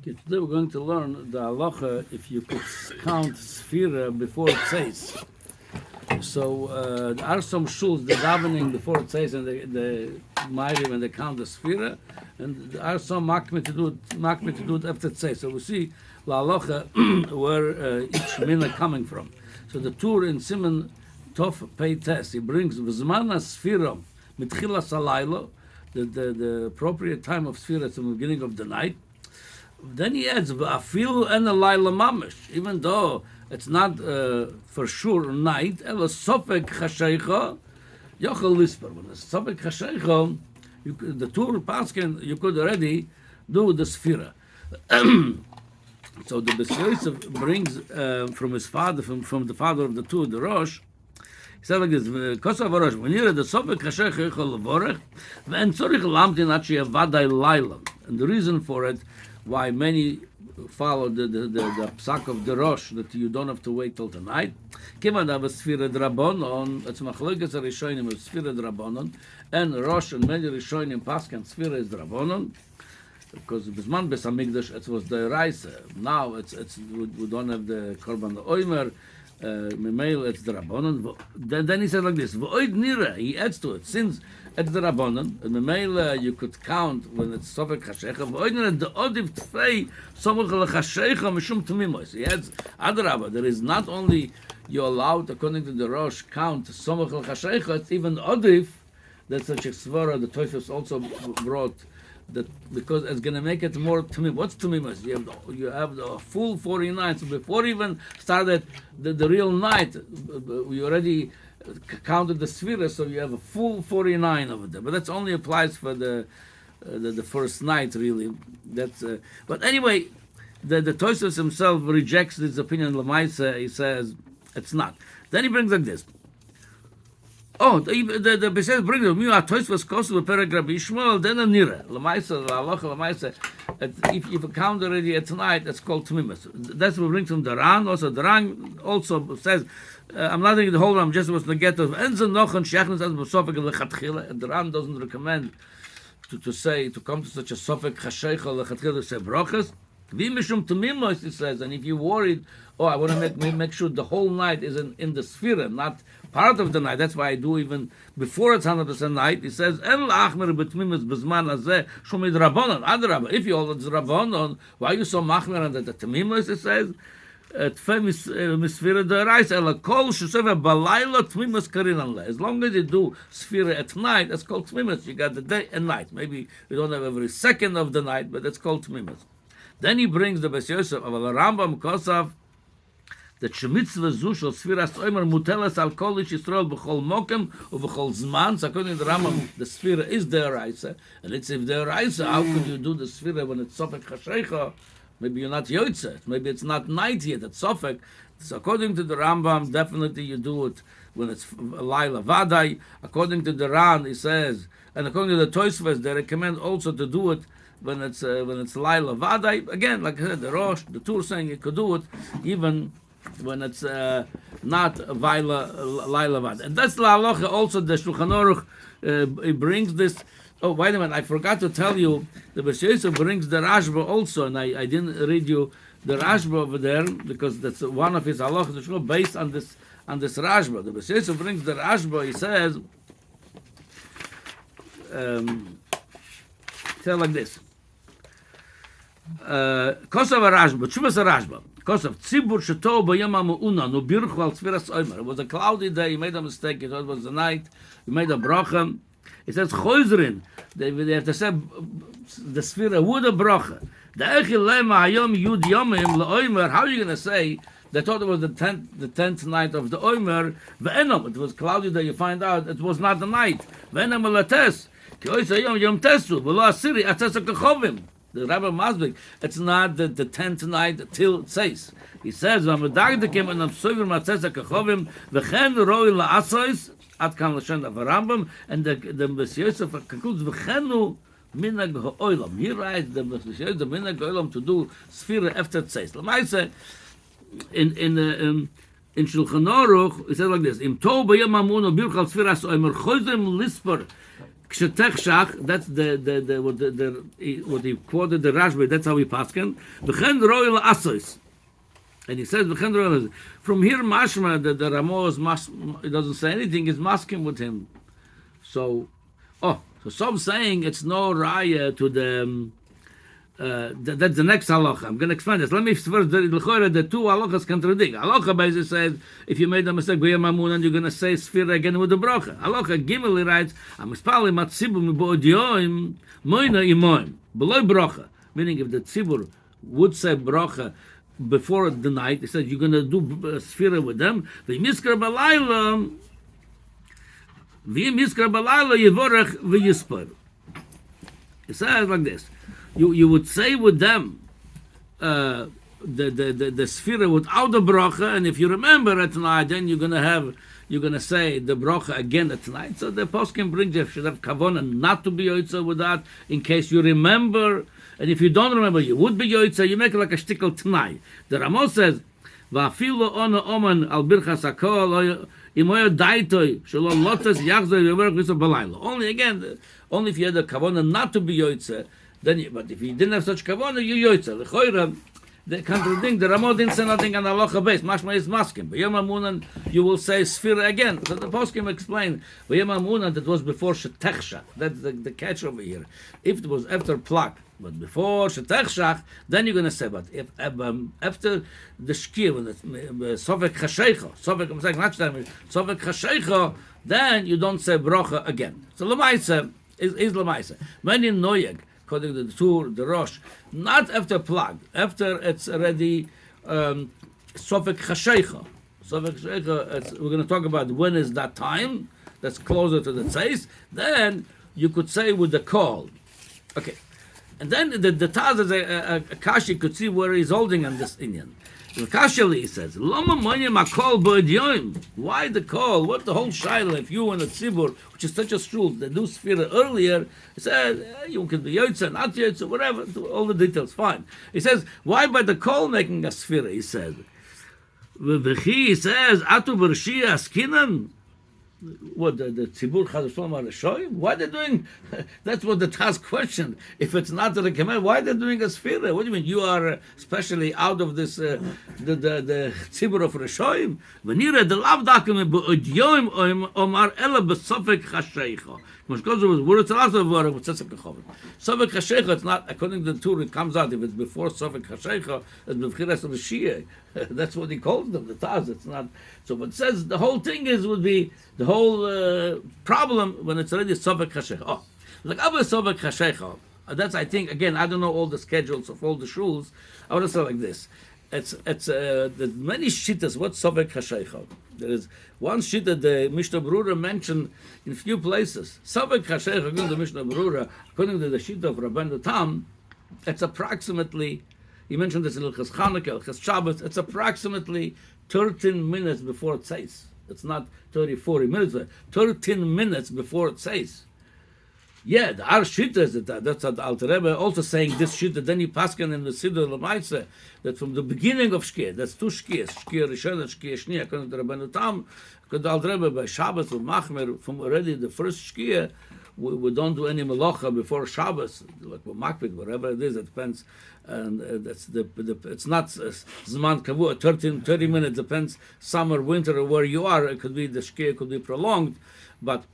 Okay, today we're going to learn the halacha if you could count Sefirah before it says. So there are some shuls, the davening before it says, and the Ma'ariv when they count the Sefirah, and there are some makmeh to do it after it says. So we see the halacha where each minna coming from. So the Tur in Simon Tov Pei Tes, he brings V'zman Sefirah mitchilas halayla, the appropriate time of Sefirah is the beginning of the night. Then he adds V'afilu en halayla mamish, even though it's not for sure night. Ela sofek chasheicha yochel lisper. When it's sofek chasheicha, the Tur Paskin, you could already do the Sefirah. So the Beis Yosef brings from his father, from the father of the Tur, the Rosh. He said like this: Kosav Rosh, when you're the sofek chasheicha yochel levorech, ve'en tzorich lamtin ad she'yavadai layla. And the reason for it, why many follow the psak of the Rosh, that you don't have to wait till tonight. Kivan have a Sefirah Drabonon, it's Machlokes Rishonim of Sefirah Drabonon, and Rosh and many Rishonim Paskan Sefirah is Drabonon, because Bisman Bes Hamikdash it was the Reise. Now it's we don't have the Korban Oimer. Memel it's the Rabbanon. Then he said like this: V'oid nira. He adds to it, since it's the Rabbanon, and Memel you could count when it's Sofek Chashecha. V'oid nira the Odiv Tfei Somach LeChashecha Mishum Tumimos. He adds Adrabah. There is not only you allowed, according to the Rosh, count Somach LeChashecha. It's even Odiv. That's such a svara. The Toifus also brought that because it's going to make it more tumim. What's tumimos? You have the full 49. So before even started the real night, we already counted the Sefirah, so you have a full 49 over there. But that only applies for the first night, really. That's but anyway, the Tosfos himself rejects this opinion. Lamaisa, he says it's not. Then he brings like this. Oh, the Beis brings me a Tosfos kosu perek Rabbi Yishmael, then a nira. Lamaisa, halacha lamaisa. If you count already at tonight, it's called tmimus. That's what brings from the Ran. Also, the Ran also says, I'm not going to hold on. I'm just supposed to get to enzen nochen shechnes as b'sofek lechatchila. And the Ran doesn't recommend to come to such a sofek chasheicha lechatchila to say brachas. V'mishum tmimos, he says, and if you're worried, I want to make sure the whole night is in the Sefirah, not part of the night. That's why I do even before it's 100% night. He says, "En la'achmer b'tmimus b'zman hazeh shumid rabbanon." Adrabah, if you hold it's rabbanon, why are you so machmer on the tmimus? It says, "Tfei misfira de'rais ela kol sheseva balayla tmimus karinan le." As long as you do Sefirah at night, that's called tmimus. You got the day and night. Maybe we don't have every second of the night, but that's called tmimus. Then he brings the Beis Yosef of the Rambam Kosav that shemitzvah zu shel Sfiras Omer mutelas al kol ish Yisrael b'chol mokem u'b'chol zman. So according to the Rambam, the Sefirah is the Oraisa, and it's if the Oraisa, how could you do the Sefirah when it's Sofek Chasheicha? Maybe you're not Yotzeh, maybe it's not night yet, it's Sofek. So according to the Rambam, definitely you do it when it's Laila Vadai. According to the Ran, he says, and according to the Tosfos, they recommend also to do it when it's Laila Vadai. Again, like I said, the Rosh, the Tur saying you could do it even when it's not Laila Vadai. And that's La Halacha also, the Shulchan Aruch it brings this. Oh, wait a minute, I forgot to tell you, the Beis Yosef brings the Rashba also, and I didn't read you the Rashba over there, because that's one of his halachas based on this Rashba. The Beis Yosef brings the Rashba, he says, tell like this. Kosav Rashba, Tshuvas Rashba. Kosav Tzibur Sheto B'Yom HaMe'una Nu Birchu Al Sfiras Omer. It was a cloudy day. He made a mistake. He thought it was the night. He made a bracha. He says Choizrin. They have to say the Sfira would a bracha. The Echil Lema Hayom Yud Yomim LeOmer. How are you going to say? They thought it was the 10th night of the Omer. Ve'enom. It was cloudy day. You find out it was not the night. Ve'enom Elates. Ki Oisa Yom Yom Tesu. V'lo Asiri Atzesa Kechovim. The Rabbi Masbik, it's not the 10th night till it says. He says, "V'amedagdekim and amsoivim matzesa kachovim v'chen roi la'asois at kan l'shen of Rambam." And the Beis Yosef concludes, "V'chenu minag ha'olam." He writes the Beis Yosef the minag ha'olam to do Sefirah after it says. L'maisa in Shulchan Aruch, it says like this: "Im tov b'yom hamun birchal Sfiras omer choizem lisper Kshetechshach, that's what he quoted the Rashbi, that's how he pasken. V'chen royal asois. And he says, V'chen royal. From here, mashma, the Ramo it doesn't say anything, is masking with him. So some saying it's no raya to the, that's the next halacha. I'm going to explain this. Let me first, the two halachas contradict. Halacha basically says, if you made a mistake, you're going to say Sefirah again with the bracha. Halacha Gimel writes, Amispali matzibu mibo'odioim moina imoim. Below bracha. Meaning if the tzibur would say bracha before the night, he says, you're going to do Sefirah with them. V'miskar balayla yivorech v'yispar. It says like this. You would say with them the Sefirah without the bracha, and if you remember at night, then you're gonna say the bracha again at night. So the poskim brings you should have kavanah not to be yoitza with that, in case you remember, and if you don't remember, you would be yoitza. You make it like a shtickle tonight. The Ramos says, "Va'afilu ono oman al birchas hakol imoyo daitoi shelo lotes yachzor yover gisa balaylo." Only if you had the kavanah not to be yoitza. Then, but if you didn't have such kavanah, you yoitza. The contradict. The Ramo didn't say nothing on the halacha base. Mashma is masking. B'yom hamunan, you will say Sefirah again. So the poskim explain. B'yom hamunan, that was before shetechshach. That's the catch over here. If it was after plak, but before shetechshach, then you're going to say. But if after the shkir, when it's sovek chasheicha, I'm saying not sovek chasheicha, then you don't say bracha again. So lemaisa is lemaisa. Many noyeg. According to the Tur, the Rosh, not after plug, after it's already Sofek Chasheicha. Sofek Chasheicha, we're going to talk about when is that time, that's closer to the Tzeis, then you could say with the call. Okay. And then the Taz is a Kashi could see where he's holding on this Indian. The Kashali says, Lama Manya Makol Bo'edyoim. Why the call? What the whole Shaila, if you and the Tzibur, which is such a shul, they do Sefirah earlier, he said, you can be Yotza, not Yotza, whatever, all the details, fine. He says, why by the call making a Sefirah, he says. He says, Atu Bershia Askinan. What, the Tzibur Chadashom Arashoyim? Why are they doing, that's what the task questioned. If it's not the recommend, why are they doing a Sefirah? What do you mean? You are especially out of this, the Tzibur of Rashoyim? V'nira the lav dakim be'odyoim omar ela b'sofek chasheicha. Sofek Chasheicha, it's not, according to the Tur, it comes out, if it's before Sofek Chasheicha, it's b'vchiras of the Shia. That's what he calls them, the Taz, it's not. So what it says, the whole thing would be, the whole problem when it's already Sofek Chasheicha. Oh, like Abba Sofek Chasheicha, that's, I think, again, I don't know all the schedules of all the shuls, I would say like this. There's many shittas, what's Sofek Chasheicha? There is one shita the Mishnah Berurah mentioned in few places. Sofek Chasheicha, according to the Mishnah Berurah, according to the shita of Rabbeinu Tam, it's approximately, he mentioned this in Ilchas Chanukah, Ilchas Shabbos, it's approximately 13 minutes before it says. It's not 30, 40 minutes, 13 minutes before it says. Yeah, the our shita is that. That's what the Alter Rebbe also saying this shita. Then he pasken in the Siddur Lamaitze that from the beginning of Shkia, that's two Shkias, Shkia Rishon and Shkia Shnia, according to Rabbeinu Tam, because the Alter Rebbe by Shabbos or Machmer, from already the first Shkia, we don't do any melacha before Shabbos, like Makpid, whatever it is. It depends, and that's it's not Zman Kavua, 30 minutes, depends summer, winter, or where you are. It could be the Shkia could be prolonged, but.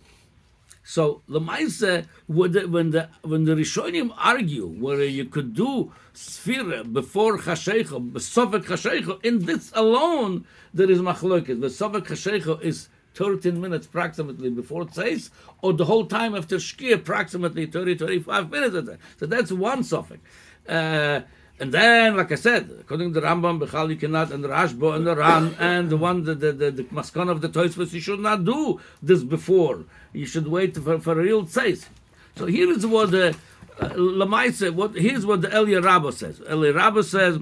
So Lamaisa, when the Rishonim argue whether you could do Sefirah before Chasheicha, Sofek Chasheicha, in this alone there is machlokes. The Sofek Chasheicha is 13 minutes approximately before it says, or the whole time after Shkia, approximately 30-35 minutes. So that's one Sofek. And then, like I said, according to the Rambam, Bechal you cannot, and the Rashba and the Ran, and the one, the Maskon of the Tosfos, you should not do this before. You should wait for a real tzais. So here is what the Lamaisa, here's what the Eli Rabba says. Eli Rabba says,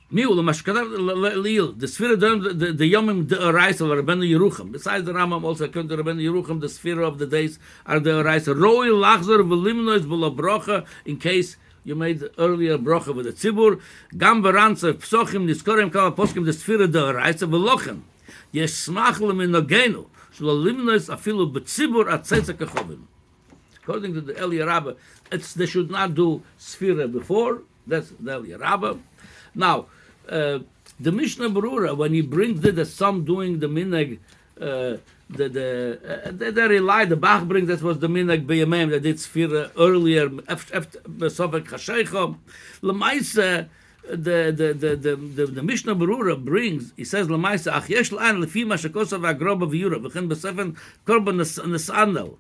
the Sefirah, the Yomim, the Araisa, Rabbeinu Yerucham. Besides the Rambam, also according to Rabbeinu Yerucham, the Sefirah of the days are the Araisa. Roi, Lachzer, Velimnois, V'la in case you made earlier bracha with the tzibur. Gam baranza psochim niskorim kama poskim the Sefirah the Araisa v'lochem. Yeshmach leminogenu shelo limnos afilu betzibur atzeitza kechovim. According to the Eliyah Rabbah, they should not do Sefirah before. That's the Eliyah Rabbah. Now, the Mishnah Berurah, when he brings there's some doing the minhag, they rely, the Bach brings that was the minhag b'yamim, that did Sefirah earlier, Sofek Chasheicha. L'maisa, the Mishnah Berurah brings, he says, L'maisa, ach yesh l'an lefi ma shekosav ha'groba v'yura, v'chen b'sefen korban nis'anel.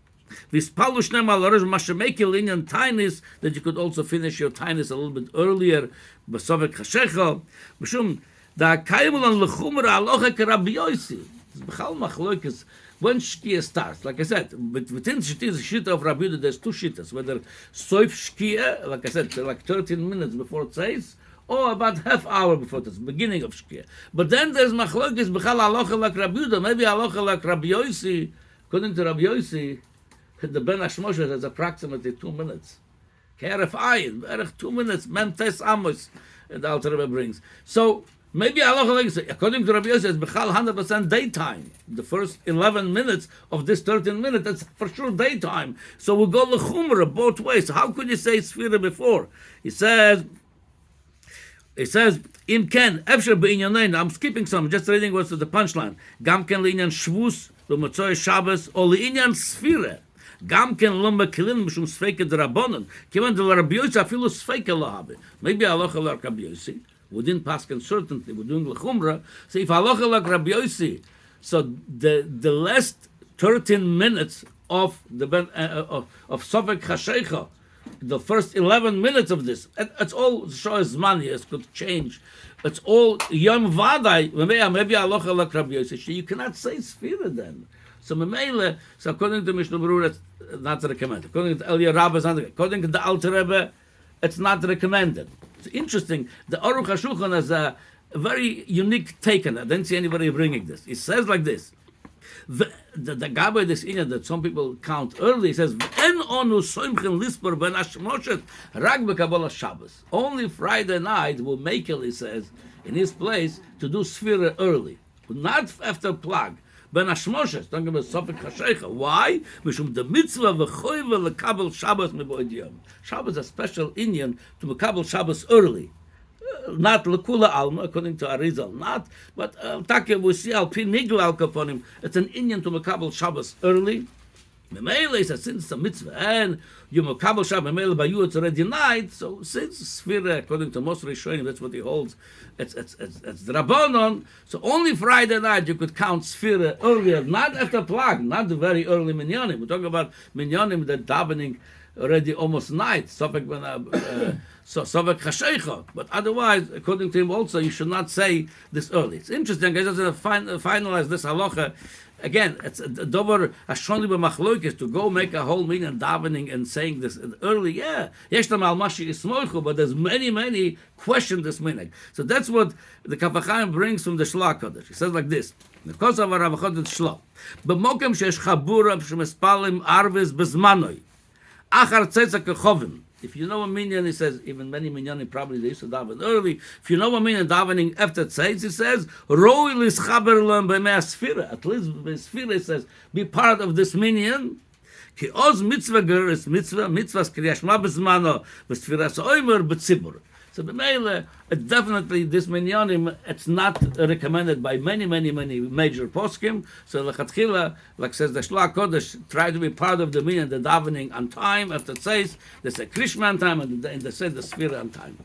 V'ispalu shneim al rosh mashemekel inyan tainis, that you could also finish your tainis a little bit earlier, b'sovek chashecha. B'shum, da kaimul an lechumra alocha k'Rabbi Yossi. It's b'chal machloikes, when Shkia starts, like I said, within Shita of Rabbi Yehuda, there's two Shitas, whether soif Shkia, like I said, like 13 minutes before it says, or about half hour before the beginning of Shkia. But then there's machloikes, b'chal alocha like Rabbi Yehuda, maybe alocha like Rabbi Yossi. According to Rabbi Yossi, the Ben Hashmoshet has approximately 2 minutes. Keref Ayin, 2 minutes, Mem Tes Amos, the Alter Rebbe brings. So, maybe Allah, according to Rabbi Yosef, it's Bechal 100% daytime. The first 11 minutes of this 13 minutes, that's for sure daytime. So we'll go L'chumra both ways. So how could you say Sefirah before? He says, Im Ken, Efsher B'inyanein, I'm skipping some, just reading what's the punchline. Gam Ken L'inyan Shvus, L'motzoi Shabbos, or L'inyan Sefirah. Gam ken lo mekelin mishum sfeike d'Rabbanan. Kivan de Rabbi Yossi afilu sfeike lo habe. Maybe halacha like Rabbi Yossi. We didn't pass certainly. We're doing l'chumra. So if halacha like Rabbi Yossi, so the last 13 minutes of the of Sofek Chasheicha, the first 11 minutes of this, it's all shows money. It could change. It's all yom vaday. Maybe halacha like Rabbi Yossi. You cannot say Sefirah then. So Memele, so according to Mishnah Berurah, it's not recommended. According to Eliyah Rabbah, it's not recommended. According to the Alter Rebbe, it's not recommended. It's interesting. The Aruch HaShulchan has a very unique take on it. I didn't see anybody bringing this. It says like this. The Gabbai this Inyan that some people count early, says, "En onu soimchen lisper ben hashmoshet rag b'kabbalas Shabbos." Only Friday night will make it, he says, in his place to do Sefirah early, not after Plag. Ben Hashmoshes, talking about Sofek Chasheicha. Why? Mishum the mitzvah v'choiva lekabel Shabbos meboid yom. Shabbos is a special Inyan to mekabel Shabbos early. Not lekula alma, according to Arizal, not. But Take we see al pi nigla al kaponim. It's an Inyan to mekabel Shabbos early. Memele says since it's a mitzvah and you mekabel Shabbos memele by you it's already night. So since Sefirah, according to most Rishonim, that's what he holds. It's the Rabbanon. So only Friday night you could count Sefirah earlier, not after Plag, not the very early minyanim. We're talking about minyanim that davening already almost night. Sofek Chasheicha. But otherwise, according to him also, you should not say this early. It's interesting. I just finalize this halacha. Again, it's a dover ashoni b'machloikis to go make a whole minyan davening and saying this early. Yeah, yeshtam al mashi ismoichu, but there's many question this minhag. So that's what the Kaf HaChaim brings from the Shla Kodesh. He says like this: because of Rav Chodesh Shla, b'mokem shesh chabura shemespalim arves bezmanoi, achar tzeitzak kechovim. If you know a minyan, he says, even many minyanim probably they used to daven early. If you know a minyan davening after tzeitzis, he says, roi lischaber lem b'mei Sefirah. At least b'mei Sefirah, he says, be part of this minyan. Ki oz mitzvah geres mitzvahs kriyas ma bezmano, v'sfiras oimer b'tzibur. So b'meile, definitely this minyanim, it's not recommended by many major poskim. So lechatchila, like says the Shla Kodesh, try to be part of the minyan, the davening on time. After it says, they say Krishma on time, and they say the Sefirah on time.